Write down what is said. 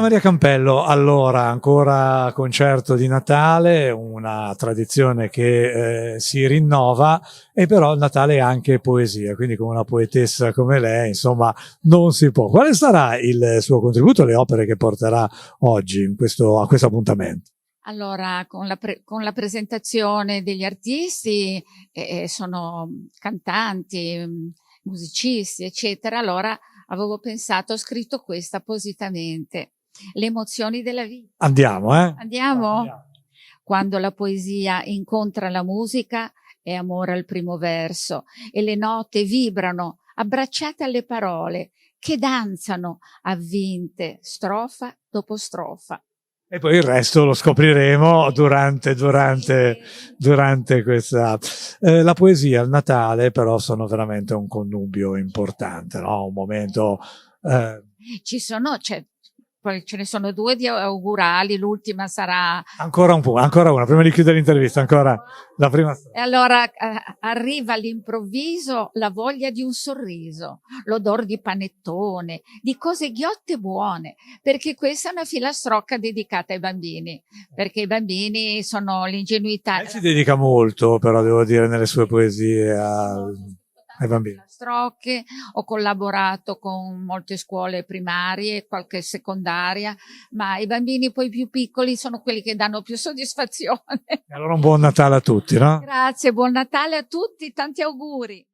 Maria Campello, allora ancora concerto di Natale, una tradizione che si rinnova e però il Natale è anche poesia, quindi con una poetessa come lei, insomma, non si può. Quale sarà il suo contributo alle opere che porterà oggi a questo appuntamento? Allora, con la presentazione degli artisti, sono cantanti, musicisti, eccetera, allora avevo pensato, ho scritto questa appositamente. Le emozioni della vita. Andiamo, eh? Andiamo? Andiamo. Quando la poesia incontra la musica, è amore al primo verso e le note vibrano abbracciate alle parole che danzano avvinte strofa dopo strofa. E poi il resto lo scopriremo durante questa. La poesia, il Natale, però sono veramente un connubio importante, no? Un momento. Ci sono, poi ce ne sono due di augurali, l'ultima sarà. Ancora una, prima di chiudere l'intervista, ancora la prima. E allora arriva all'improvviso la voglia di un sorriso, l'odor di panettone, di cose ghiotte buone, perché questa è una filastrocca dedicata ai bambini, perché i bambini sono l'ingenuità. Lei si dedica molto, però devo dire, nelle sue poesie ai bambini. Filastrocche, ho collaborato con molte scuole primarie, qualche secondaria, ma i bambini poi più piccoli sono quelli che danno più soddisfazione. E allora un buon Natale a tutti, no? Grazie, buon Natale a tutti, tanti auguri.